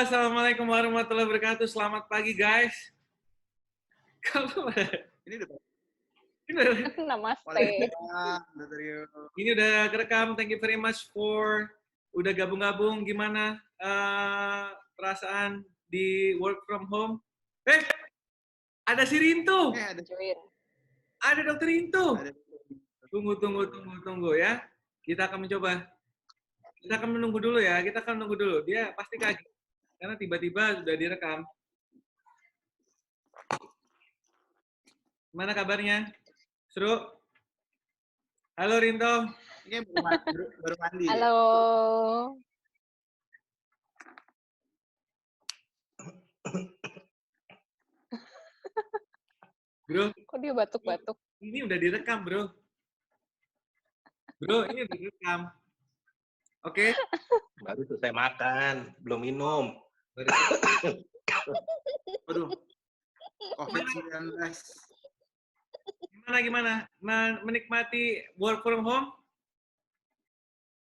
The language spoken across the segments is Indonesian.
Assalamualaikum warahmatullahi wabarakatuh. Selamat pagi, guys. Kalau ini Namaste. ini udah kerekam. Thank you very much for udah gabung-gabung. Gimana perasaan di work from home? Ada si Rintu. Ada Dokter Rintu. Tunggu ya. Kita akan mencoba. Kita akan menunggu dulu ya. Dia pasti kaget. Karena tiba-tiba sudah direkam. Gimana kabarnya? Seru? Halo Rinto. Ini baru mandi. Halo. Bro. Kok dia batuk-batuk? Ini udah direkam, bro. Ini udah direkam. Oke? Baru selesai makan, belum minum. Aduh. COVID-19. Gimana? Menikmati work from home?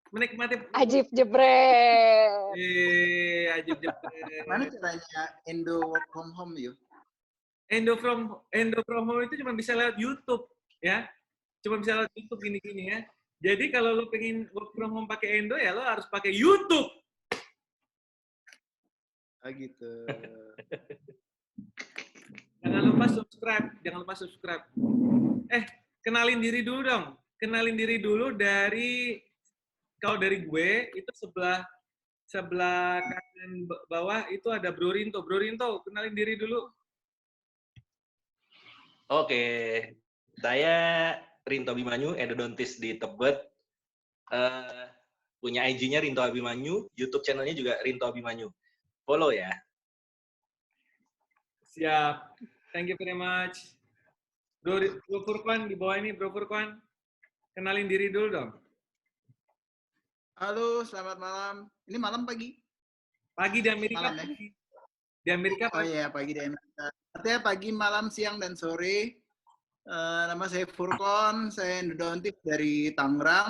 Menikmati... Ajib jebret. Ajib jebret. Mana caranya Indo work from home, yuk? Indo from home itu cuma bisa lewat YouTube, ya. Cuma bisa lewat YouTube gini-gini ya. Jadi kalau lo pengen work from home pakai Indo ya lo harus pakai YouTube. Ah gitu. Jangan lupa subscribe. Kenalin diri dulu dong. Kenalin diri dulu kalau dari gue itu sebelah kanan bawah itu ada Bro Rinto. Bro Rinto, kenalin diri dulu. Oke, saya Rinto Abimanyu, endodontis di Tebet. Punya IG-nya Rinto Abimanyu, YouTube channel-nya juga Rinto Abimanyu. Follow ya. Siap. Thank you very much. Bro Furqan di bawah ini, Bro Furqan. Kenalin diri dulu dong. Halo, selamat malam. Ini malam pagi? Pagi di Amerika. Malam, ya? Di Amerika Oh iya, pagi di Amerika. Artinya pagi, malam, siang, dan sore. Nama saya Furqan, saya endodontis dari Tangerang.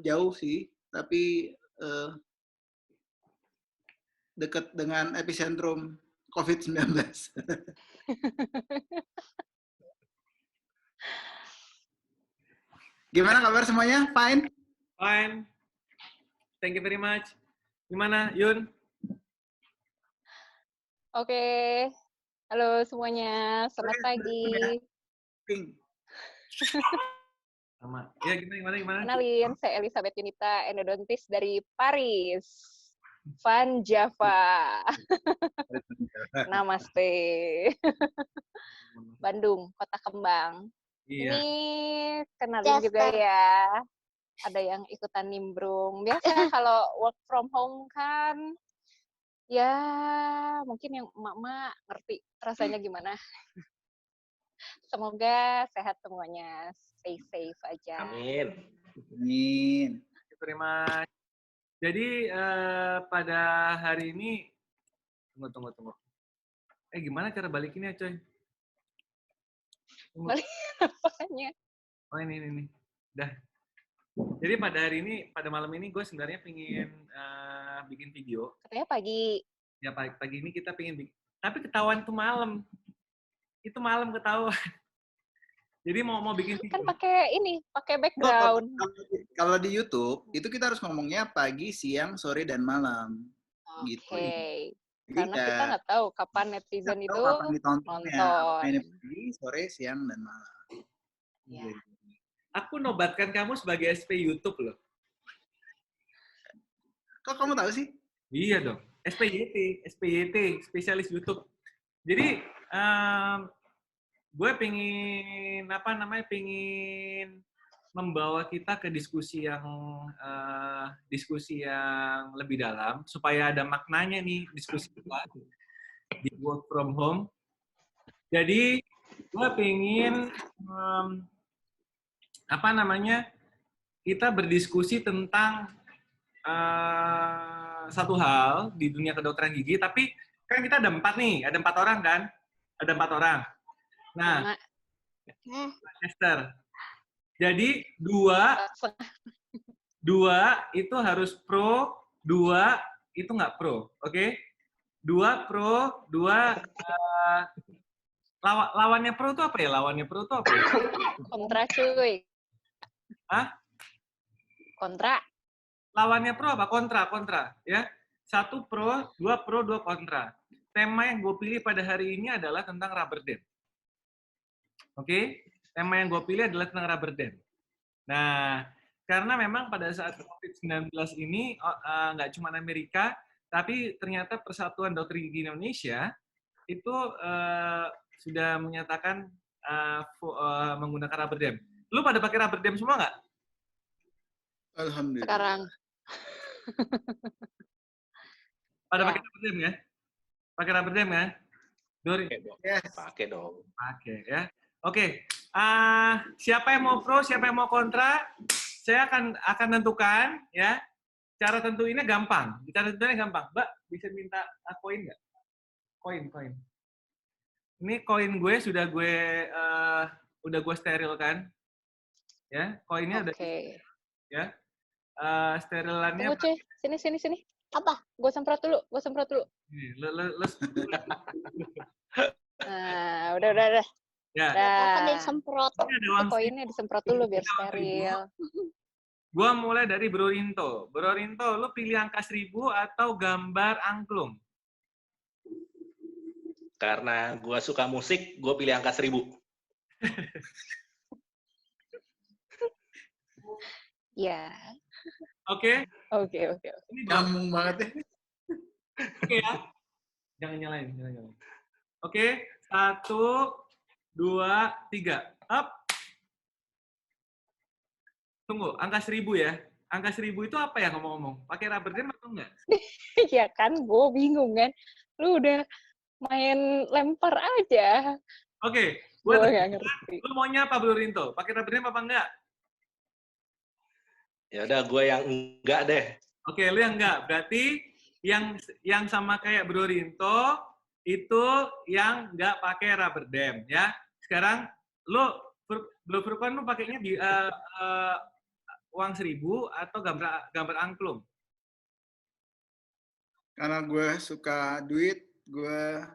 Jauh sih, tapi dekat dengan epicentrum COVID-19. Gimana kabar semuanya? Fine? Fine. Thank you very much. Gimana, Yun? Oke. Halo semuanya. Selamat pagi. Sama. Ya, gimana? Kenalin, saya Elizabeth Yunita, endodontis dari Paris. Van Java. Namaste. Bandung, Kota Kembang. Iya. Ini kenalin juga ya. Ada yang ikutan nimbrung. Biasa kalau work from home kan, ya mungkin yang emak-emak ngerti rasanya gimana. Semoga sehat semuanya. Stay safe aja. Amin. Amin. Terima. Jadi pada hari ini tunggu. Gimana cara balikinnya, coy? Balik apanya? Oh ini. Dah. Jadi pada malam ini gue sebenarnya pengen bikin video. Katanya pagi. Ya pagi ini kita pengen bikin. Tapi ketahuan tuh malam. Itu malam ketahuan. Jadi mau bikin video. Kan pakai background. Kalau di YouTube, itu kita harus ngomongnya pagi, siang, sore, dan malam. Oke. Gitu. Karena kita nggak tahu kapan netizen itu nonton. Pagi, sore, siang, dan malam. Ya. Aku nobatkan kamu sebagai SP YouTube loh. Kok kamu tahu sih? Iya dong. SPYT, spesialis YouTube. Jadi gue pengen membawa kita ke diskusi yang lebih dalam supaya ada maknanya nih diskusi kita di work from home. Jadi gue pengen kita berdiskusi tentang satu hal di dunia kedokteran gigi, tapi kan kita ada 4 orang kan? Ada 4 orang. Nah, Esther. Jadi 2 itu harus pro, 2 itu nggak pro, oke? 2 pro, 2 lawannya pro itu apa ya? Lawannya pro itu apa ya? Kontra cuy. Hah? Kontra. Lawannya pro apa? Kontra, ya. 1 pro, 2 kontra. Tema yang gue pilih pada hari ini adalah tentang rubber dam. Oke? Tema yang gue pilih adalah tentang rubber dam. Nah, karena memang pada saat COVID-19 ini nggak cuma Amerika, tapi ternyata Persatuan Dokter Gigi Indonesia itu sudah menyatakan menggunakan rubber dam. Lu pada pakai rubber dam semua nggak? Alhamdulillah. Sekarang. Pada Ya. pakai rubber dam ya? Pakai rubber dam ya? Dori? Yes. Pakai dong. Pakai ya. Oke. Siapa yang mau pro, siapa yang mau kontra, saya akan tentukan ya. Cara tentuinnya gampang. Cara tentuinnya gampang. Mbak, bisa minta koin nggak? Koin. Ini koin gue sudah gue sterilkan. Ya, koinnya udah ya. Sterilannya Tunggu cuy, sini. Apa? Gue semprot dulu. nih, Nah, udah. ya. Apa Dah. disemprot? Ini ada uang Koinnya disemprot dulu biar steril. Gua mulai dari Bro Rinto. Bro Rinto, lu pilih angka 1000 atau gambar angklung? Karena gue suka musik, gue pilih angka 1000. Ya. Oke? Oke. Ini Nyambung banget ya. oke ya. Jangan nyalain. Oke, 1, 2, 3. Up. Tunggu, angka 1000 ya. Angka 1000 itu apa ya ngomong-ngomong? Pakai rubber dam atau enggak? Ya kan, gue bingung kan. Lu udah main lempar aja. Oke, Gue gua nggak ngerti. lu maunya apa Bro Rinto? Pakai rubber dam apa enggak? Ya udah, gue yang enggak deh. Oke, lu yang enggak. Berarti yang sama kayak Bro Rinto itu yang enggak pakai rubber dam ya. Sekarang lu Bro Furqan lu pakainya di uang 1000 atau gambar angklung? Karena gue suka duit, gue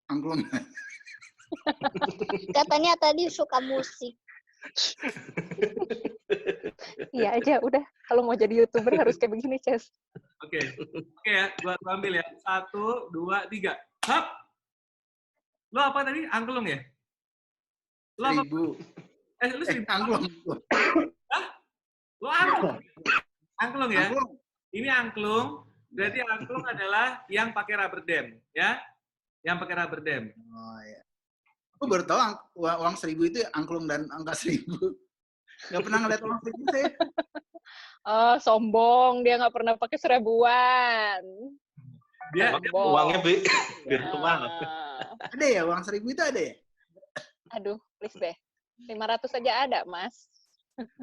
angklung. Katanya tadi suka musik. Iya aja, udah. Kalau mau jadi YouTuber harus kayak begini, Ces. Oke ya, gua ambil ya. 1, 2, 3. Hap. Lu apa tadi? Angklung ya? Lu apa? 1000. Lu 1000. Angklung. Lu angklung. Angklung ya? Angklung. Ini angklung. Berarti angklung adalah yang pakai rubber dam, ya? Yang pakai rubber dam. Oh ya. Aku baru tahu uang 1000 itu angklung dan angka 1000. Nggak pernah ngeliat uang 1000 saya. Oh, sombong. Dia nggak pernah pakai 1000-an. Dia Uangnya virtual. Ada ya uang 1000 itu ada ya? Aduh, please deh. 500 aja ada, Mas.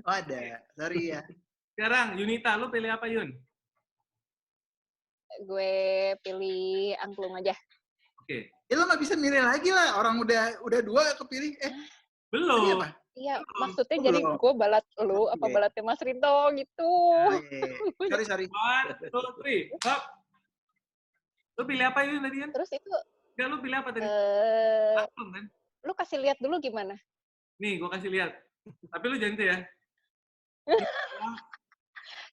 Oh ada. Sorry ya. sekarang Yunita, lu pilih apa Yun? Gue pilih angklung aja. Oke. Ya lo nggak bisa milih lagi lah. Orang udah 2 kepilih. Tadi Belum. apa? Iya, maksudnya Oh, jadi belum. gue balat lu apa Oke. balatnya Mas Rinto gitu. Oh, iya. Sorry. 1, 2, 3. Hap. Lu pilih apa Yun tadi Yun? Terus itu Ya, lu pilih apa tadi? eh Angklung kan? lu kasih lihat dulu gimana? Nih, gua kasih lihat. Tapi lu jangan itu ya.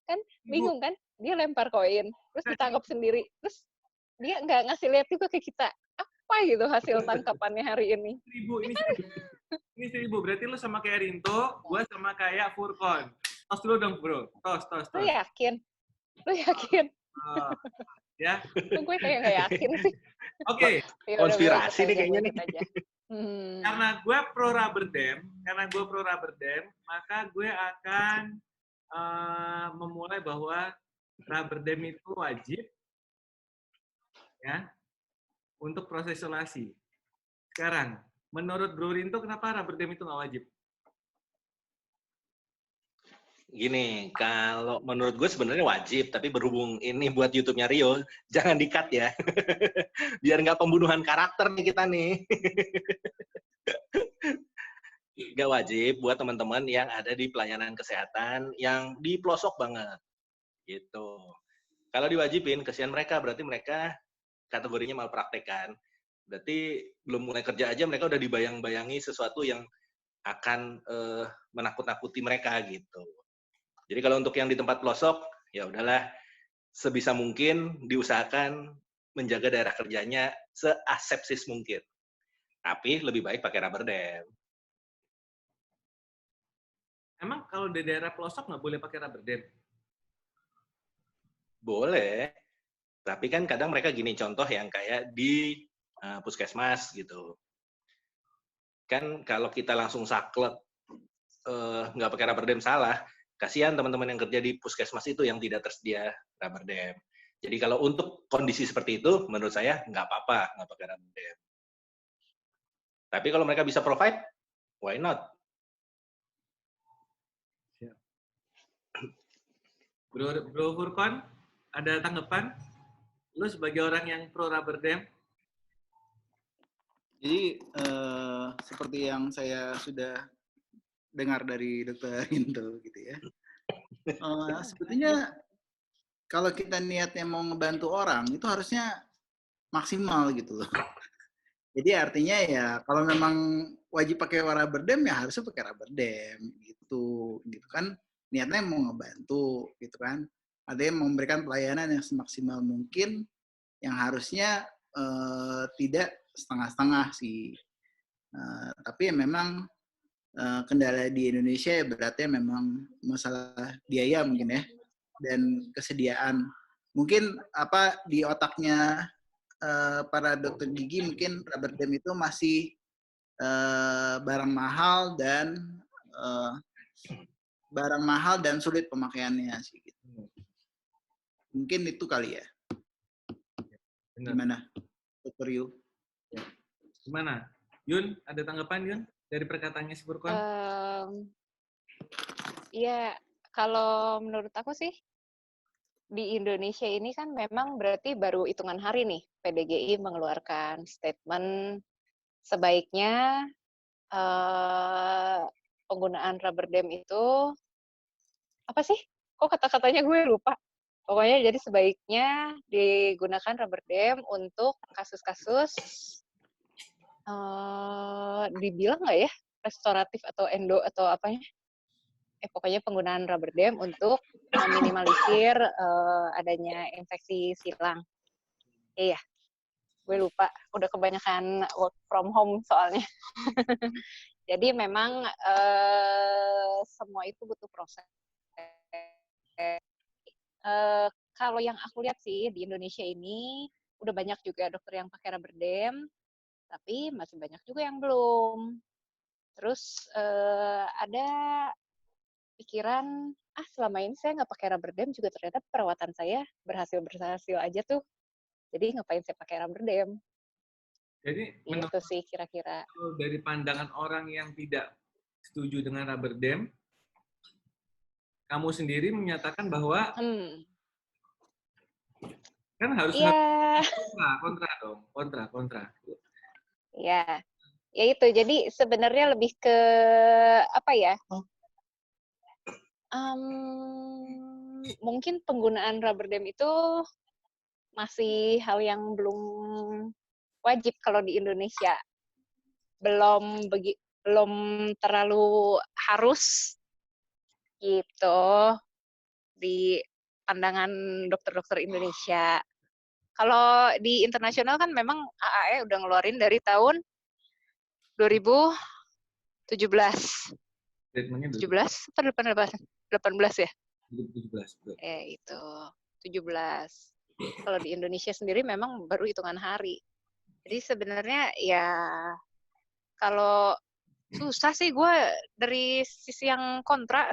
Kan bingung kan? Dia lempar koin, terus ditangkap sendiri. Terus dia nggak ngasih lihat juga ke kita. Apa gitu hasil tangkapannya hari ini? 1000, ini 1000. Berarti lu sama kayak Rinto, gua sama kayak Furqan. Tos dulu dong, Bro. Tos. Lu yakin? Ya. Kok gue kayak nggak yakin sih. Oke. Ya udah, Konspirasi gue nih ikut kayaknya aja, nih. gue ikut aja. Karena gue pro rubber dam, maka gue akan memulai bahwa rubber dam itu wajib ya untuk proses isolasi. Sekarang, menurut Bro Rinto, kenapa rubber dam itu nggak wajib? Gini, kalau menurut gue sebenarnya wajib, tapi berhubung ini buat YouTube-nya Rio, jangan di-cut ya. Biar nggak pembunuhan karakter nih kita nih. Nggak wajib buat teman-teman yang ada di pelayanan kesehatan yang di pelosok banget. Gitu. Kalau diwajibin, kesian mereka, berarti mereka kategorinya malpraktek kan. Berarti belum mulai kerja aja mereka udah dibayang-bayangi sesuatu yang akan menakut-nakuti mereka gitu. Jadi kalau untuk yang di tempat pelosok, ya udahlah, sebisa mungkin diusahakan menjaga daerah kerjanya seasepsis mungkin. Tapi lebih baik pakai rubber dam. Emang kalau di daerah pelosok nggak boleh pakai rubber dam? Boleh, tapi kan kadang mereka gini, contoh yang kayak di puskesmas gitu. Kan kalau kita langsung saklek, nggak pakai rubber dam salah, kasihan teman-teman yang kerja di puskesmas itu yang tidak tersedia rubber dam. Jadi kalau untuk kondisi seperti itu, menurut saya nggak apa-apa nggak pakai rubber dam. Tapi kalau mereka bisa provide, why not? Bro Furkon, ada tanggapan? Lu sebagai orang yang pro rubber dam? Jadi seperti yang saya sudah dengar dari Dr. Hinto gitu ya. Sebetulnya kalau kita niatnya mau ngebantu orang itu harusnya maksimal gitu loh. Jadi artinya ya kalau memang wajib pakai rubber dam ya harusnya pakai rubber dam gitu kan, niatnya mau ngebantu gitu kan. Artinya memberikan pelayanan yang semaksimal mungkin yang harusnya tidak setengah-setengah sih. Tapi memang kendala di Indonesia ya berarti memang masalah biaya mungkin ya dan kesediaan. Mungkin apa di otaknya para dokter gigi mungkin rubber dam itu masih barang mahal dan sulit pemakaiannya sih gitu. Mungkin itu kali ya. Benar. Gimana, Dr. Yu? Gimana? Yun, ada tanggapan Yun dari perkataannya si Furkon? Iya, kalau menurut aku sih di Indonesia ini kan memang berarti baru hitungan hari nih PDGI mengeluarkan statement sebaiknya penggunaan rubber dam itu apa sih? Kok kata-katanya gue lupa. Pokoknya jadi sebaiknya digunakan rubber dam untuk kasus-kasus dibilang nggak ya restoratif atau endo atau apanya? Pokoknya penggunaan rubber dam untuk meminimalisir adanya infeksi silang. Iya, gue lupa. Udah kebanyakan work from home soalnya. Jadi memang semua itu butuh proses. Kalau yang aku lihat sih di Indonesia ini udah banyak juga dokter yang pakai rubber dam, tapi masih banyak juga yang belum. Terus ada pikiran, selama ini saya nggak pakai rubber dam juga ternyata perawatan saya berhasil aja tuh. Jadi ngapain saya pakai rubber dam? Jadi Itu sih kira-kira. Dari pandangan orang yang tidak setuju dengan rubber dam, kamu sendiri menyatakan bahwa kan harus kontra dong, kontra. Ya, ya itu. Jadi sebenarnya lebih ke apa ya? Mungkin penggunaan rubber dam itu masih hal yang belum wajib kalau di Indonesia. Belum terlalu harus gitu di pandangan dokter-dokter Indonesia. Kalau di internasional kan memang AAE udah ngeluarin dari tahun 2017. 17 atau 18 ya? 17. Itu 17. Kalau di Indonesia sendiri memang baru hitungan hari. Jadi sebenarnya ya kalau susah sih gue dari sisi yang kontra.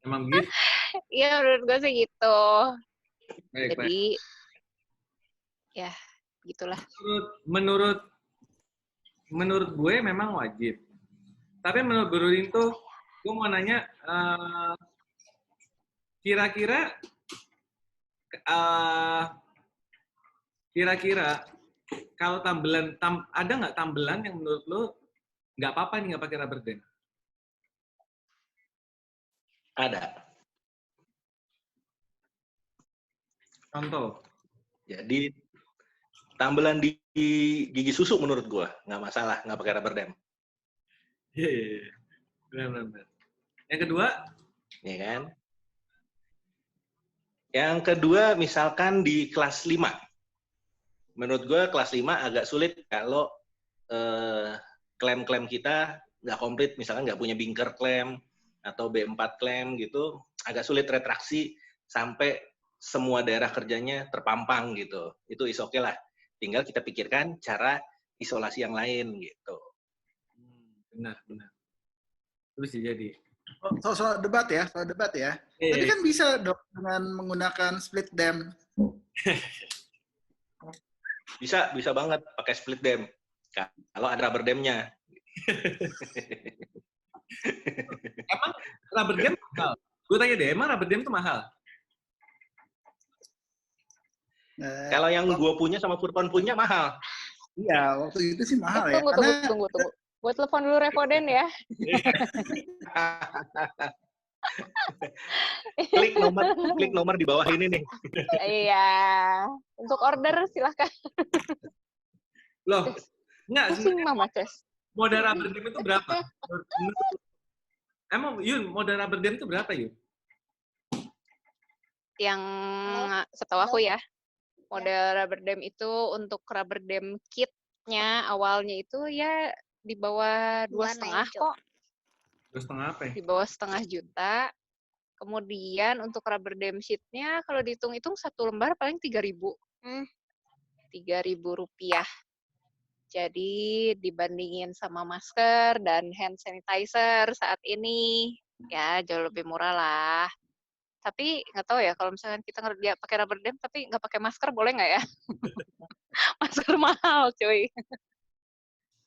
Emang gitu? Iya menurut gue sih gitu. Baik. Jadi ya gitulah. Menurut gue memang wajib. Tapi menurut Guru Rinto, gue mau nanya, kira-kira kalau tambelan, ada nggak tambelan yang menurut lo nggak apa-apa nih nggak pakai rubber dam? Ada. Contoh. Jadi tambelan di gigi susu menurut gua nggak masalah, nggak pakai rubber dam, Iya. Benar. Yang kedua, ya kan? Yang kedua misalkan di kelas 5. Menurut gua kelas 5 agak sulit kalau klem-klem kita nggak komplit, misalkan nggak punya binker klem atau B4 klem gitu, agak sulit retraksi sampai semua daerah kerjanya terpampang gitu. Itu is oke lah. Tinggal kita pikirkan cara isolasi yang lain gitu. benar. Itu bisa jadi. Soal debat ya. Tapi Iya. kan bisa dok dengan menggunakan split dam. Bisa banget pakai split dam. Kalau ada rubber dam-nya. Emang rubber dam mahal? Gue tanya deh, emang rubber dam itu mahal? Kalau yang gue punya sama Furkon punya mahal. Iya, waktu itu sih mahal ya. Tunggu. Gue telepon dulu Repoden ya. Klik nomor di bawah ini nih. Iya. Untuk order silahkan. Loh, enggak Pusing sebenarnya Mama Ces. modal rubber dam itu berapa? Emang Yun, modal rubber dam itu berapa Yun? Yang setahu aku ya, model rubber dam itu untuk rubber dam kitnya awalnya itu ya di bawah 2,5 kok. 2,5 apa ya? Di bawah 1,5 juta. Kemudian untuk rubber dam sheet-nya kalau dihitung-hitung satu lembar paling 3.000. 3.000 rupiah. Jadi dibandingin sama masker dan hand sanitizer saat ini ya jauh lebih murah lah. Tapi nggak tahu ya kalau misalkan kita ngerja pakai rubber dam tapi nggak pakai masker boleh nggak ya? Masker mahal cuy.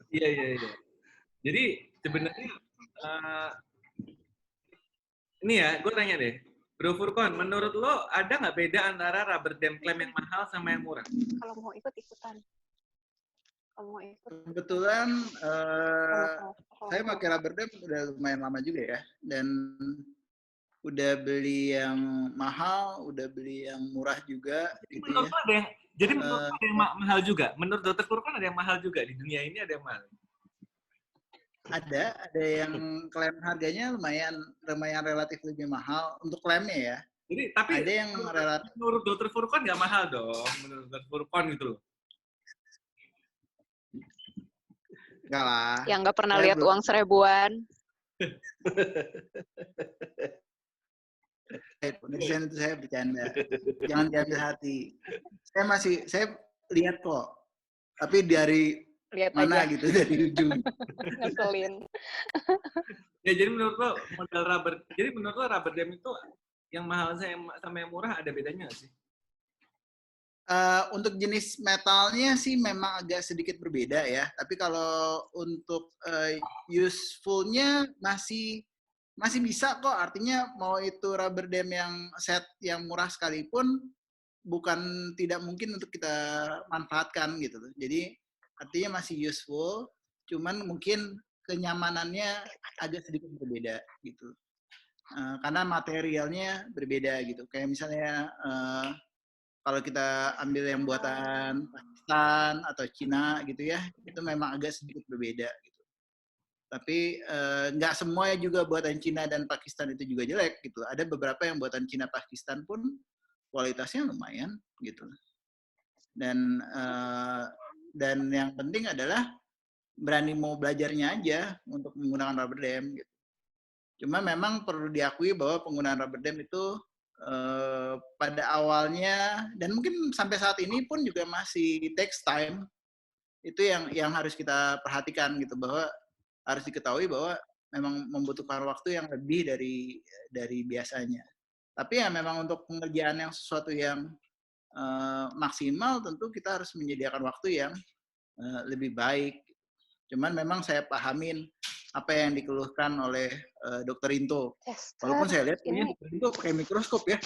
Iya. Jadi sebenarnya ini ya, gue tanya deh, Bro Furkon, menurut lo ada nggak beda antara rubber dam klem yang mahal sama yang murah? Kalau mau ikut-ikutan. Kebetulan saya pakai rubber dam udah lumayan lama juga ya, dan udah beli yang mahal, udah beli yang murah juga. Gitu menurut ya. lo ada yang, jadi menurut lo ada yang mahal juga? Menurut Dr. Furkon ada yang mahal juga di dunia ini, ada yang mahal? Ada yang klaim harganya lumayan relatif lebih mahal untuk klaimnya ya. Jadi tapi ada yang relatif menurut Dr. Furkon nggak mahal dong, menurut Dr. Furkon gitu loh. enggak lah. Yang nggak pernah lihat uang seribuan. Netizen itu saya bercanda. Jangan diambil hati. Saya lihat kok. Tapi dari Lihat mana aja. gitu, dari ujung. Ngeselin. Ya jadi menurut lo modal rubber, jadi menurut lo rubber dam itu yang mahal sama yang murah ada bedanya nggak sih? Untuk jenis metalnya sih memang agak sedikit berbeda ya. Tapi kalau untuk useful-nya masih bisa kok. Artinya mau itu rubber dam yang set yang murah sekalipun bukan tidak mungkin untuk kita manfaatkan gitu loh. Jadi artinya masih useful, cuman mungkin kenyamanannya agak sedikit berbeda gitu. Karena materialnya berbeda gitu. Kayak misalnya kalau kita ambil yang buatan Pakistan atau Cina gitu ya, itu memang agak sedikit berbeda gitu. Tapi nggak semuanya juga buatan Cina dan Pakistan itu juga jelek gitu. Ada beberapa yang buatan Cina Pakistan pun kualitasnya lumayan gitu. Dan yang penting adalah berani mau belajarnya aja untuk menggunakan rubber dam gitu. Cuma memang perlu diakui bahwa penggunaan rubber dam itu pada awalnya dan mungkin sampai saat ini pun juga masih takes time. Itu yang harus kita perhatikan gitu, bahwa harus diketahui bahwa memang membutuhkan waktu yang lebih dari biasanya. Tapi ya memang untuk pengerjaan yang sesuatu yang maksimal tentu kita harus menyediakan waktu yang lebih baik. Cuman memang saya pahamin apa yang dikeluhkan oleh Dr. Into. Walaupun saya lihat ini Dr. Into pakai mikroskop ya.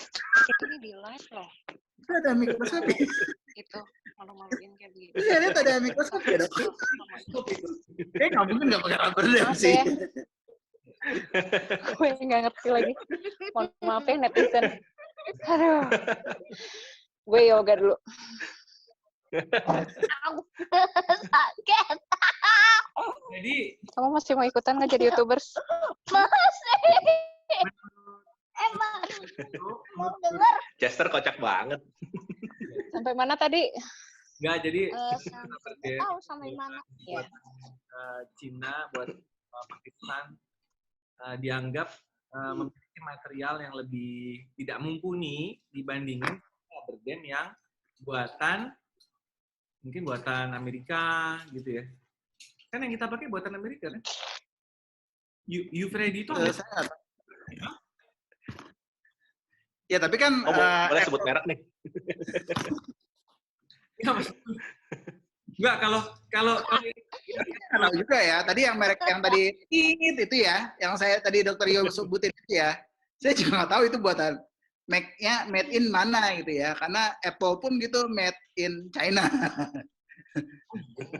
Ini di live loh. Itu ada mikroskop ya. Itu malu-maluin kayak begini. Saya lihat ada mikroskop ya dok. Kayak nggak mungkin nggak pakai rubber dam sih. Gue nggak ngerti lagi. Mohon maaf ya netizen. Aduh. Gue yoga dulu. Sakit. Jadi Kamu masih mau ikutan nggak jadi YouTubers? Masih. Emang mau denger menurut Chester kocak banget. Sampai mana tadi? nggak jadi sampai tahu sampai mana. Ya. Cina buat Pakistan dianggap memiliki material yang lebih tidak mumpuni dibandingkan rubber band yang mungkin buatan Amerika gitu ya. Kan yang kita pakai buatan Amerika kan? Ufredi itu Saya nggak tahu. Ya tapi kan Oh, boleh sebut merek nih. Enggak, kalau nggak tahu juga ya. Tadi yang merek yang tadi itu ya, yang saya tadi Dokter Yo sebutin itu ya, saya juga nggak tahu itu buatan make-nya made in mana gitu ya. Karena Apple pun gitu made in China.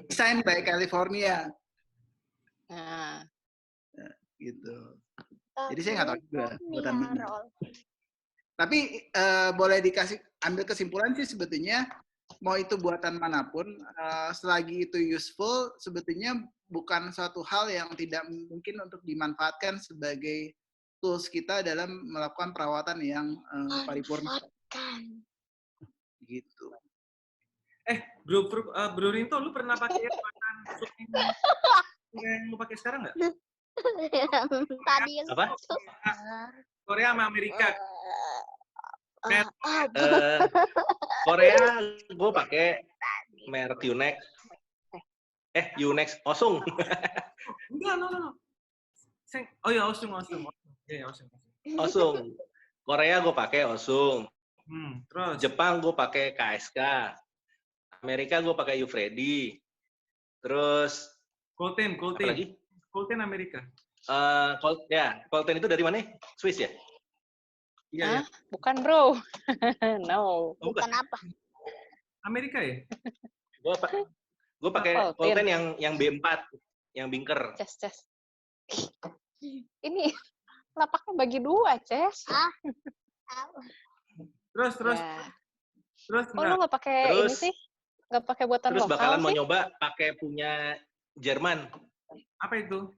Design by California Nah, gitu. Jadi saya nggak tahu juga buatan mana. Roll. Tapi boleh ambil kesimpulan sih sebetulnya mau itu buatan manapun, selagi itu useful, sebetulnya bukan suatu hal yang tidak mungkin untuk dimanfaatkan sebagai tools kita dalam melakukan perawatan yang paripurna. Gitu. Bro Rinto, lu pernah pakai buatan yang lu pakai sekarang nggak? Tadi yang Apa? Korea sama Amerika. Korea gue pakai merek Unex. Unex Osung. Enggak, no. Oh ya, Osung. Iya, Osung. Osung. Korea gue pakai Osung. Terus Jepang gue pakai KSK. Amerika gue pakai Ufredi. Terus Colten apa lagi? Colten Amerika. Colten itu dari mana? Swiss ya? Iya, ya. bukan bro. No. bukan apa? Amerika ya? Gue pakai Colten. Colten yang B4, yang binker. Ces. Ini lapaknya bagi dua, Ces. Terus Ya. terus Kok lu nggak pakai ini sih? Nggak pakai buatan Terus lokal bakalan mau sih? nyoba pakai punya Jerman. apa itu?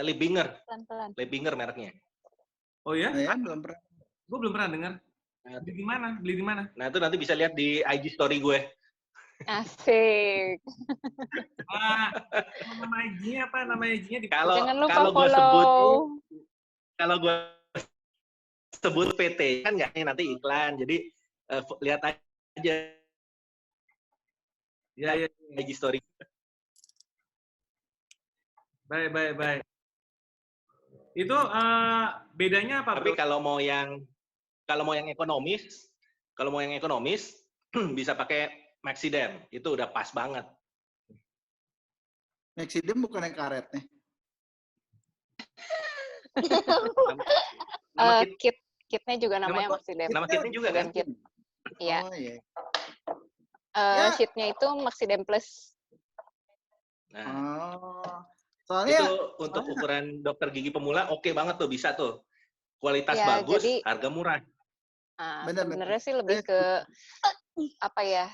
Liebinger. Pelan-pelan. Liebinger mereknya. Oh ya? Nah, ya belum pernah. Gue belum pernah dengar. Beli di mana? Nah, itu nanti bisa lihat di IG story gue. Asik. Nama IG-nya apa? Nama IG-nya di Jangan lupa kalau gue follow. sebut PT kan nggak nih nanti iklan. Jadi lihat aja Ya. IG story. Baik. Itu bedanya apa, Tapi bro? kalau mau yang ekonomis, bisa pakai Maxidem. Itu udah pas banget. Maxidem bukan yang karet nih. Nama Kitnya juga namanya nama- Maxidem. Nama kitnya juga kan? Kit. Iya. Oh iya. Sheetnya itu Maxidem Plus. Nah, Oh. Soalnya itu untuk ukuran dokter gigi pemula oke banget tuh, bisa tuh. Kualitas Ya, bagus, jadi- harga murah. Benar. Sebenarnya sih lebih ke apa ya?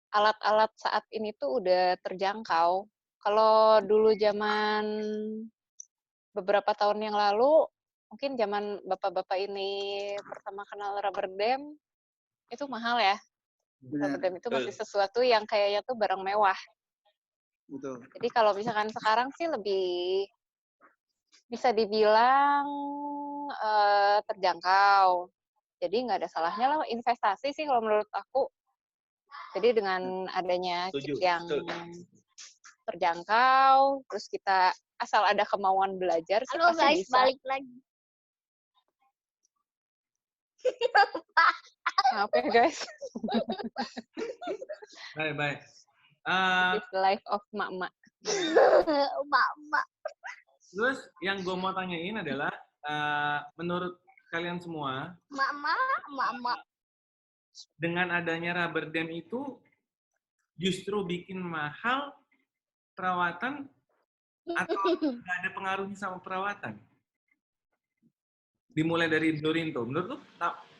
Alat-alat saat ini tuh udah terjangkau. Kalau dulu zaman beberapa tahun yang lalu, mungkin zaman bapak-bapak ini pertama kenal rubber dam, itu mahal ya. Rubber benar, dam itu masih sesuatu yang kayaknya tuh barang mewah. betul. Jadi kalau misalkan sekarang sih lebih bisa dibilang terjangkau. Jadi nggak ada salahnya lah investasi sih kalau menurut aku. Jadi dengan adanya Setuju, kit yang betul. terjangkau, terus kita asal ada kemauan belajar sih Halo pasti guys, bisa. balik lagi. Maaf ya guys, Baik. it's the life of mak-mak. Mak. Terus yang gue mau tanyain adalah menurut kalian semua, Mak. dengan adanya rubber dam itu justru bikin mahal perawatan atau nggak ada pengaruhnya sama perawatan? Dimulai dari Dorinto. Menurut lu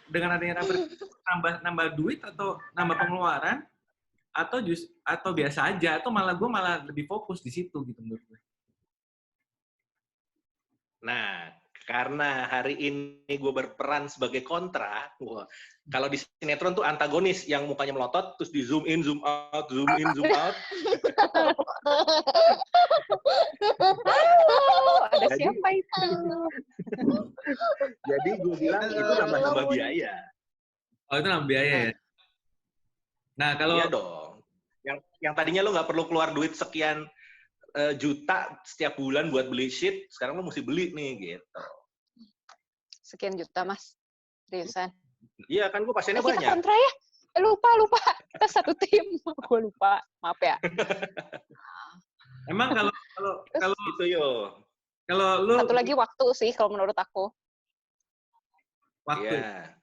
dengan adanya rubber nambah duit atau nambah pengeluaran atau biasa aja atau gue malah lebih fokus di situ gitu menurut gue. Nah, karena hari ini gue berperan sebagai kontra, kalau di sinetron tuh antagonis yang mukanya melotot, terus di zoom in, zoom out, zoom in, zoom out. Ada Jadi- siapa itu? Jadi gue bilang itu nambah biaya. Oh itu nambah biaya ya. Nah kalau Iya dong. Yang tadinya lo nggak perlu keluar duit sekian juta setiap bulan buat beli sheet, sekarang lo mesti beli nih gitu. Sekian juta, Mas. Seriusan. Iya kan gue pasiennya Kita banyak. kontra ya? Lupa. Kita satu tim. Gue lupa. Maaf ya. emang kalau Itu yo. kalau lu Satu lagi waktu sih kalau menurut aku. waktu Iya.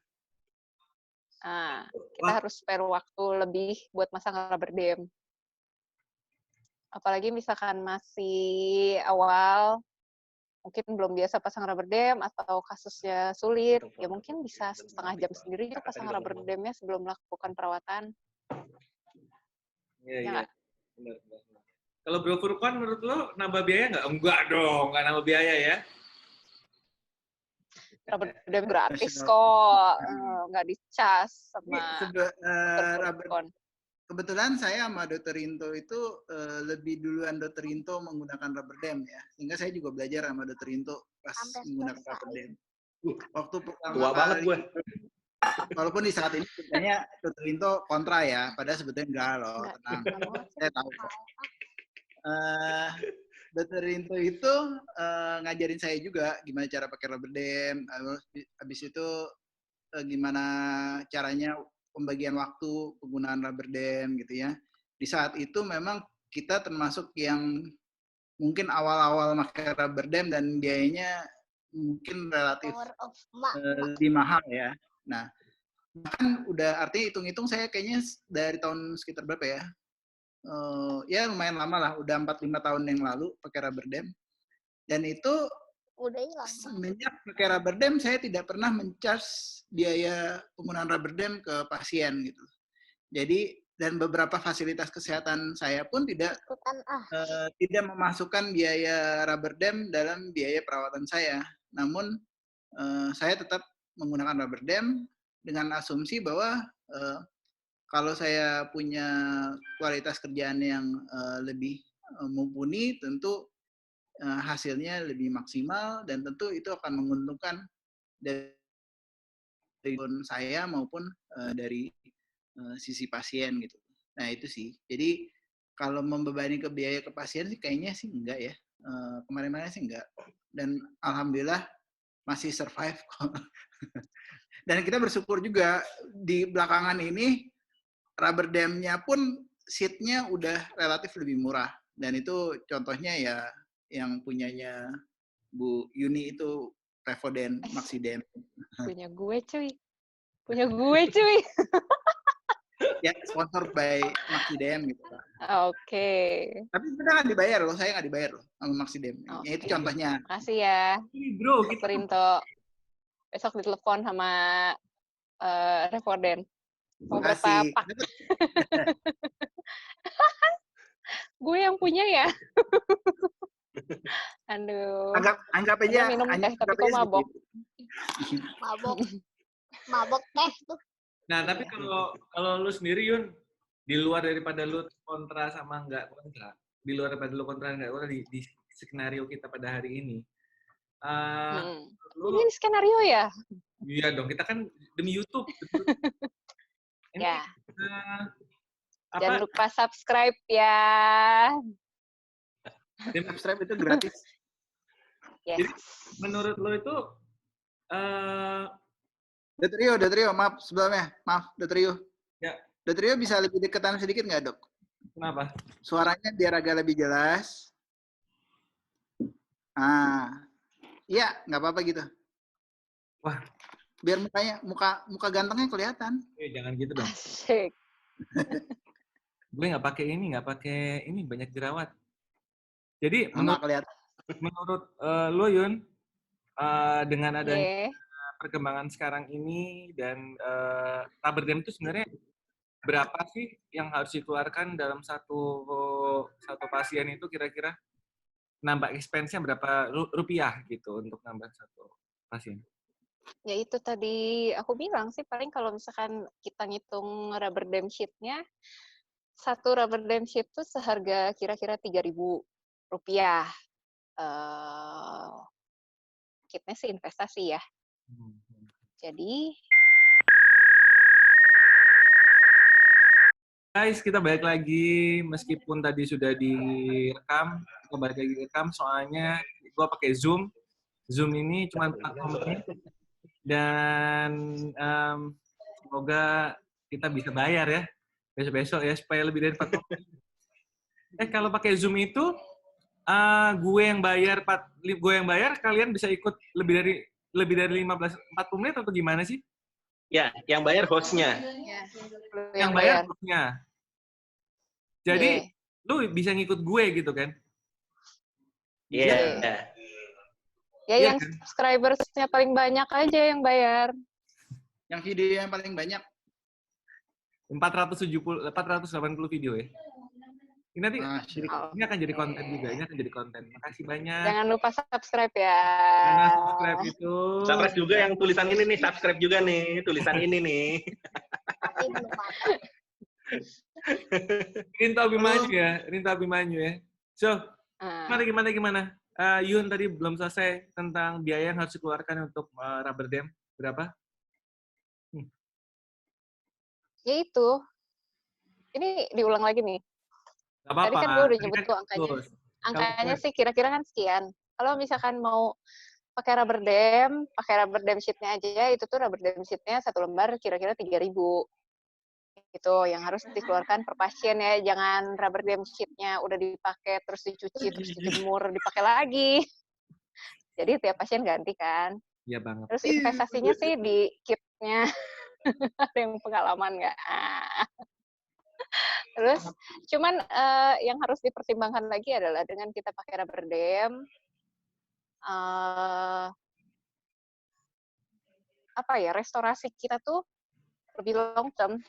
Nah, kita harus spare waktu lebih buat masang rubber dam. Apalagi misalkan masih awal, mungkin belum biasa pasang rubber dam atau kasusnya sulit, ya mungkin bisa setengah jam sendiri juga pasang rubber damnya sebelum melakukan perawatan. Iya, Ya iya. nggak? Benar. Kalau Bro Furqan menurut lo nambah biaya nggak? Enggak dong, nggak nambah biaya ya. Rubber dam gratis kok, nggak dicas sama Rubber Furqan. Kebetulan saya sama Dr. Rinto itu lebih duluan Dr. Rinto menggunakan rubber dam ya. Sehingga saya juga belajar sama Dr. Rinto pas Sampai menggunakan selesai. rubber dam. Waktu pertama Tua banget gue. Walaupun di saat ini sebenarnya Dr. Rinto kontra ya, padahal sebetulnya enggak loh, Enggak, tenang. nggak mau. Saya tahu kok. Dr. Rinto itu ngajarin saya juga gimana cara pakai rubber dam, habis itu gimana caranya pembagian waktu penggunaan rubber dam gitu ya. Di saat itu memang kita termasuk yang mungkin awal-awal pakai rubber dam dan biayanya mungkin relatif Power of mak. lebih mahal ya. Nah, bahkan udah artinya hitung-hitung saya kayaknya dari tahun sekitar berapa ya? Ya lumayan lama lah, udah 4-5 tahun yang lalu pakai rubber dam. Dan itu Udah hilang. semenjak pakai rubber dam saya tidak pernah mencharge biaya penggunaan rubber dam ke pasien gitu. Jadi dan beberapa fasilitas kesehatan saya pun tidak Ikutan tidak memasukkan biaya rubber dam dalam biaya perawatan saya. Namun saya tetap menggunakan rubber dam dengan asumsi bahwa kalau saya punya kualitas kerjaan yang lebih mumpuni, tentu hasilnya lebih maksimal dan tentu itu akan menguntungkan dari saya maupun dari sisi pasien gitu. Nah itu sih. Jadi kalau membebani ke biaya ke pasien sih kayaknya sih enggak ya. Kemarin-kemarin sih enggak. Dan alhamdulillah masih survive kok. Dan kita bersyukur juga di belakangan ini rubber dam-nya pun seat-nya udah relatif lebih murah. Dan itu contohnya ya yang punyanya Bu Yuni itu Revoden Maxidem. Punya gue cuy. Ya sponsor by Maxidem gitu. Oke. Tapi kita nggak dibayar loh, saya nggak dibayar loh sama Maxidem. Ya itu Oke. contohnya. Makasih ya, Ini bro, gitu. Perinto. Besok ditelepon sama Revoden. Mau berapa Makasih. pak? Gue yang punya ya. Aduh. Anggap aja. Minum teh, anggap tapi aja kok mabok. segitu. mabok teh tuh. Nah, tapi kalau lu sendiri Yun, di luar daripada lu kontra sama nggak kontra, di luar daripada lu kontra nggak kontra di skenario kita pada hari ini, lu Ini skenario ya? iya dong, kita kan demi YouTube. Ini, Ya. apa? Jangan lupa subscribe ya. Subscribe itu gratis. Yes. Jadi, menurut lo itu Dr. Rio, maaf sebelumnya. Maaf, Dr. Rio. Ya. Dr. Rio bisa lebih deketan sedikit nggak, Dok? kenapa? Suaranya biar agak lebih jelas. Iya, nggak apa-apa gitu. Wah. Biar muka gantengnya kelihatan. Jangan gitu dong. Asik. Gue nggak pakai ini banyak jerawat. Jadi Sama kelihatan. menurut lo Yun, dengan adanya Oke. perkembangan sekarang ini dan rubber dam itu sebenarnya berapa sih yang harus dikeluarkan dalam satu pasien itu kira-kira nambah expense-nya berapa rupiah gitu untuk nambah satu pasien? Ya itu tadi aku bilang sih paling kalau misalkan kita ngitung rubber dam sheet-nya, satu rubber dam sheet tuh seharga kira-kira Rp3.000. Kitnya sih investasi ya. Jadi guys, kita balik lagi meskipun tadi sudah direkam, kita balik lagi direkam soalnya gua pakai Zoom. Zoom ini cuma 4 menit dan semoga kita bisa bayar ya besok-besok ya supaya lebih dari 40 menit. Kalau pakai Zoom itu gue yang bayar, kalian bisa ikut lebih dari 40 menit atau gimana sih? Ya, yang bayar host-nya. Yang bayar hostnya. Jadi lu bisa ngikut gue gitu kan? Iya. Ya yang subscribers-nya paling banyak aja yang bayar. Yang video yang paling banyak 480 video ya. Ini nanti ini akan jadi konten juga. Ini akan jadi konten. Makasih banyak. Jangan lupa subscribe ya. Karena subscribe itu. Subscribe juga yang tulisan ini nih. Subscribe juga nih. Tulisan ini nih. Rinto Abimanyu ya. So, gimana? Yun tadi belum selesai tentang biaya yang harus dikeluarkan untuk rubber dam. Berapa? Ya itu. Ini diulang lagi nih. Gak apa-apa. Tadi kan gue udah nyebut tuh angkanya. Angkanya sih kira-kira kan sekian. Kalau misalkan mau pakai rubber dam sheet-nya aja, itu tuh rubber dam sheet-nya satu lembar kira-kira 3.000. Itu yang harus dikeluarkan per pasien ya. Jangan rubber dam sheet-nya udah dipakai, terus dicuci, terus dijemur, dipakai lagi. Jadi tiap pasien ganti kan. Iya banget. Terus investasinya sih di kit-nya. Ada yang pengalaman nggak? Terus, cuman yang harus dipertimbangkan lagi adalah dengan kita pakai rubber dam, restorasi kita tuh lebih long term.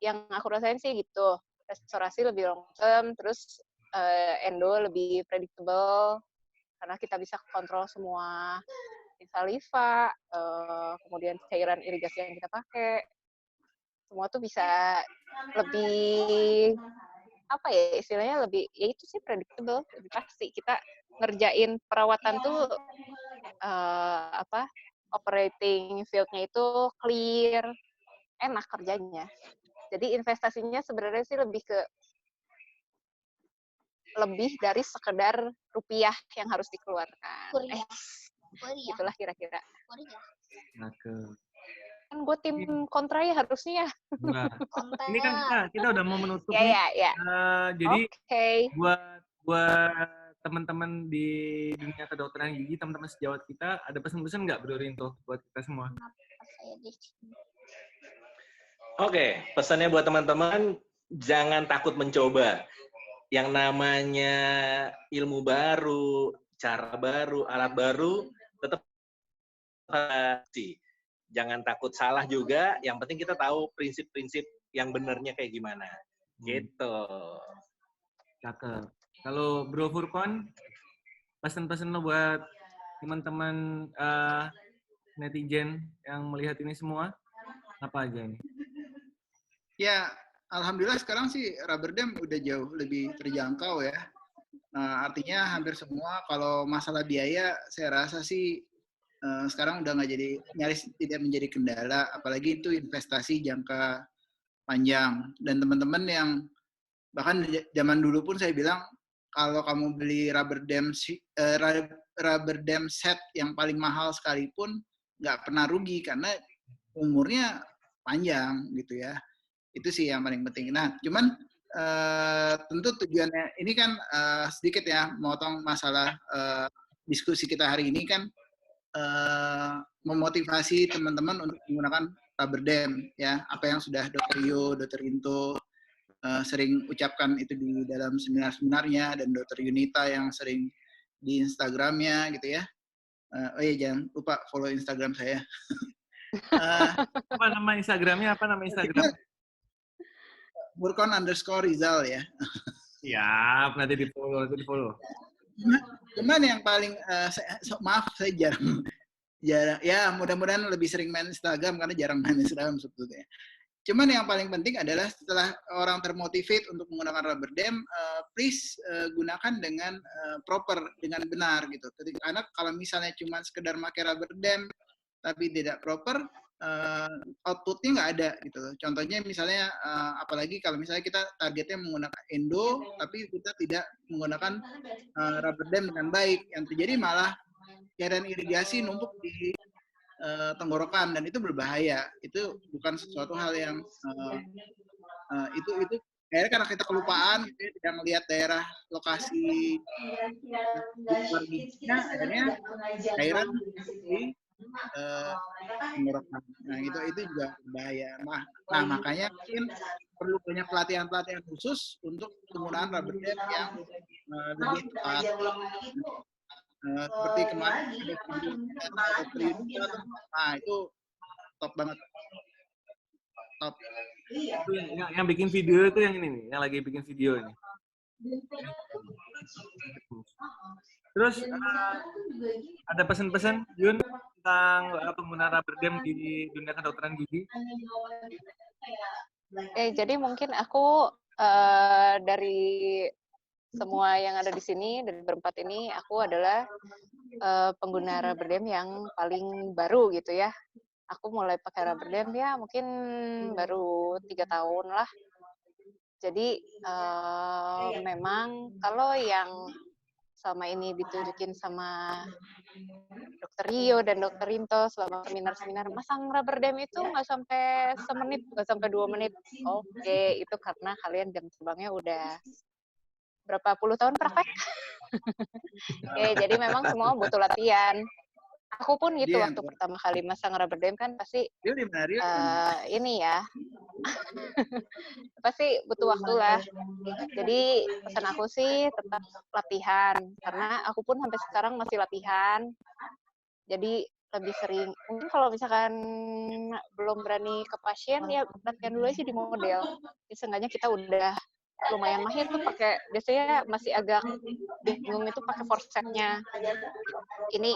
Yang aku rasain sih gitu, restorasi lebih long term, terus endo lebih predictable, karena kita bisa kontrol semua saliva, kemudian cairan irigasi yang kita pakai, semua tuh bisa lebih istilahnya lebih, ya itu sih predictable, lebih pasti. Kita ngerjain perawatan tuh operating field-nya itu clear, enak kerjanya. Jadi investasinya sebenarnya sih lebih dari sekedar rupiah yang harus dikeluarkan. Itulah kira-kira. Kan gue tim kontra ya harusnya. Nah, ini kan kita udah mau menutup nih. Jadi buat teman-teman di dunia kedokteran gigi, teman-teman sejawat kita, ada pesan-pesan nggak Bro Rinto buat kita semua? Oke, pesannya buat teman-teman, jangan takut mencoba. Yang namanya ilmu baru, cara baru, alat baru, tetap sih. Jangan takut salah juga, yang penting kita tahu prinsip-prinsip yang benernya kayak gimana. Gitu. Cakep. Kalau Bro Furkon, pesan-pesan lo buat teman-teman netizen yang melihat ini semua, apa aja nih? Ya, alhamdulillah sekarang sih rubber dam udah jauh lebih terjangkau ya. Nah, artinya hampir semua kalau masalah biaya, saya rasa sih sekarang udah nyaris tidak menjadi kendala, apalagi itu investasi jangka panjang. Dan teman-teman yang bahkan zaman dulu pun saya bilang kalau kamu beli rubber dam set yang paling mahal sekalipun nggak pernah rugi karena umurnya panjang gitu ya. Itu sih yang paling penting. Nah, cuman tentu tujuannya ini kan sedikit ya memotong masalah diskusi kita hari ini kan memotivasi teman-teman untuk menggunakan rubber dam ya. Apa yang sudah Dr. Yo, Dr. Rinto sering ucapkan itu di dalam seminar-seminarnya dan Dr. Yunita yang sering di Instagramnya gitu ya. Oh iya, jangan lupa follow Instagram saya. Apa nama Instagramnya? Apa nama Instagram? Furqon_Rizal ya. Siap, nanti di follow. Cuman yang paling maaf saya jarang ya mudah-mudahan lebih sering main Instagram karena jarang main Instagram sebetulnya. Cuman yang paling penting adalah setelah orang termotivate untuk menggunakan rubber dam, please gunakan dengan proper, dengan benar gitu. Karena kalau misalnya cuma sekedar pakai rubber dam tapi tidak proper, outputnya nggak ada gitu. Contohnya misalnya, apalagi kalau misalnya kita targetnya menggunakan endo, tapi kita tidak menggunakan rubber dam dengan baik, yang terjadi malah cairan irigasi numpuk di tenggorokan dan itu berbahaya. Itu bukan sesuatu hal yang itu akhirnya karena kita kelupaan, gitu ya, tidak melihat daerah lokasi luar giginya, akhirnya cairan di tenggorokan. Nah itu juga berbahaya. Nah makanya mungkin perlu banyak pelatihan khusus untuk penggunaan rubber dam yang lebih tepat. Seperti kemarin ada video, nah itu top banget, top. Itu yang bikin video itu yang ini nih, yang lagi bikin video ini. Terus ada pesan-pesan Yun tentang penggunaan rubber dam di dunia kedokteran gigi? Jadi mungkin aku dari semua yang ada di sini, dari berempat ini, aku adalah pengguna rubber dam yang paling baru gitu ya. Aku mulai pakai rubber dam ya mungkin baru 3 tahun lah. Jadi memang kalau yang selama ini ditunjukin sama Dokter Rio dan Dokter Rinto selama seminar-seminar, masang rubber dam itu nggak sampai semenit, nggak sampai 2 menit. Oke, itu karena kalian jam terbangnya udah berapa puluh tahun praktek. Oke, jadi memang semua butuh latihan. Aku pun gitu waktu pertama kali masang rubber dam kan pasti ini ya, pasti butuh waktu lah. Jadi pesan aku sih tetap latihan, karena aku pun sampai sekarang masih latihan. Jadi lebih sering, mungkin kalau misalkan belum berani ke pasien ya latihan dulu sih di model. Ya, seenggaknya kita udah lumayan mahir tuh pakai, biasanya masih agak bingung itu pakai forceps-nya. Ini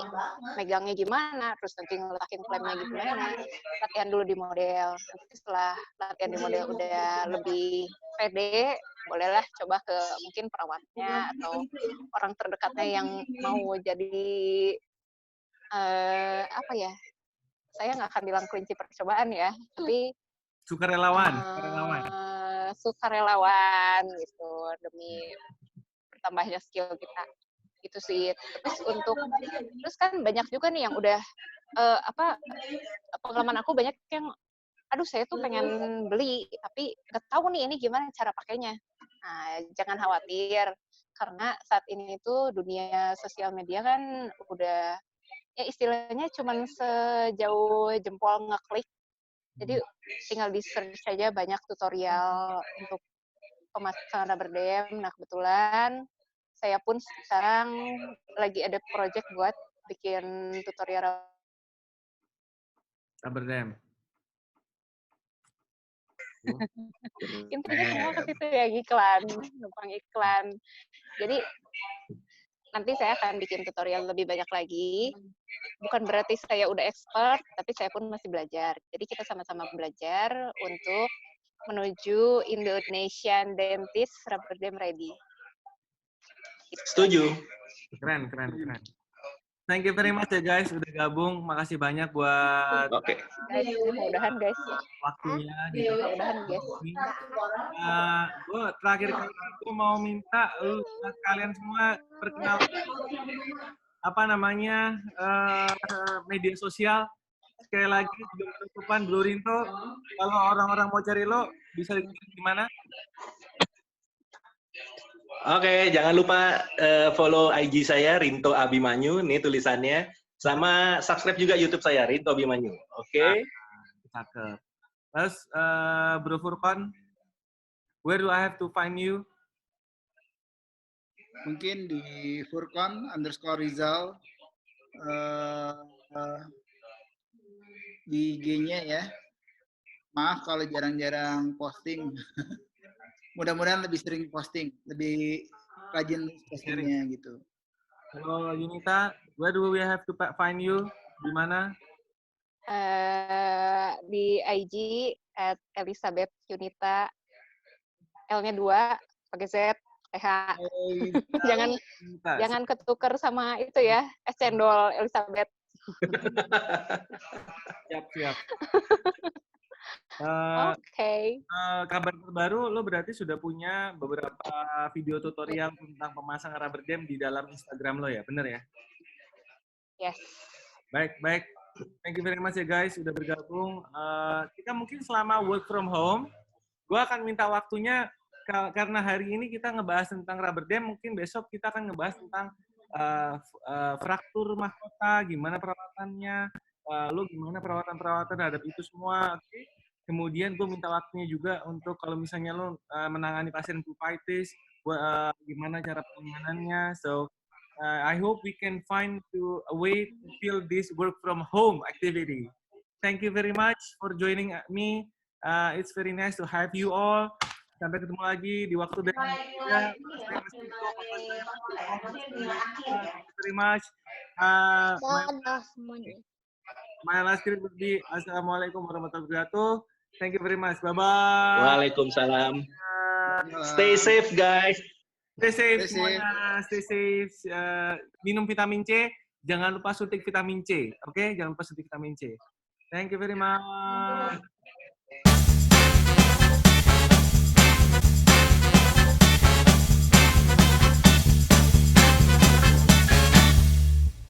megangnya gimana, terus nanti ngeletakin klemnya gimana. Latihan dulu di model. Nanti setelah latihan di model udah lebih pede, bolehlah coba ke mungkin perawatnya atau orang terdekatnya yang mau jadi apa ya? Saya nggak akan bilang kelinci percobaan ya, tapi sukarelawan. Sukarelawan gitu demi bertambahnya skill kita gitu sih. Terus kan banyak juga nih yang udah pengalaman aku banyak yang aduh saya tuh pengen beli tapi nggak tahu nih ini gimana cara pakainya. Nah, jangan khawatir karena saat ini tuh dunia sosial media kan udah ya istilahnya cuman sejauh jempol ngeklik. Jadi tinggal di-search saja banyak tutorial untuk pemasangan rubber dam. Nah, kebetulan saya pun sekarang lagi ada project buat bikin tutorial rubber dam. Intinya semua ke situ ya, iklan, numpang iklan. Jadi nanti saya akan bikin tutorial lebih banyak lagi. Bukan berarti saya udah expert, tapi saya pun masih belajar. Jadi kita sama-sama belajar untuk menuju Indonesian Dentist Rubber Dam Ready. Setuju. Keren. Thank you very much ya guys, udah gabung. Makasih banyak buat guys, mudah-mudahan guys waktunya gitu. Mudah-mudahan guys. Gue terakhir kali aku mau minta kalian semua perkenalan media sosial. Sekali lagi sebelum penutupan, Blue Rinto, kalau orang-orang mau cari lo bisa di mana? Oke, jangan lupa follow IG saya Rinto Abimanyu, nih tulisannya, sama subscribe juga YouTube saya Rinto Abimanyu. Oke. Cakep. Terus Bro Furqon, where do I have to find you? Mungkin di Furqon_Rizal di IG-nya ya. Maaf kalau jarang-jarang posting. Mudah-mudahan lebih sering posting, lebih rajin postingnya gitu. Halo Yunita, where do we have to find you? Di mana? Di IG @Elizabeth Yunita, L-nya 2 pakai Z, TH. Jangan ketuker sama itu ya, es cendol Elizabeth. Siap. Oke. Kabar terbaru, lo berarti sudah punya beberapa video tutorial tentang pemasangan rubber dam di dalam Instagram lo ya, bener ya? Yes. Baik. Thank you very much ya guys, sudah bergabung. Kita mungkin selama work from home, gue akan minta waktunya, karena hari ini kita ngebahas tentang rubber dam, mungkin besok kita akan ngebahas tentang fraktur mahkota, gimana perawatannya, lo gimana perawatan terhadap itu semua, oke? Kemudian gue minta waktunya juga untuk kalau misalnya lo menangani pasien pulpitis, gimana cara penanganannya. So I hope we can find a way to fill this work from home activity. Thank you very much for joining me. It's very nice to have you all. Sampai ketemu lagi di waktu dan very much. Dadah semuanya. My last script would be Assalamualaikum warahmatullahi wabarakatuh. Thank you very much. Bye-bye. Waalaikumsalam. Stay safe, guys. Stay safe semuanya. Stay safe. Minum vitamin C. Jangan lupa suntik vitamin C. Oke? Jangan lupa suntik vitamin C. Thank you very much.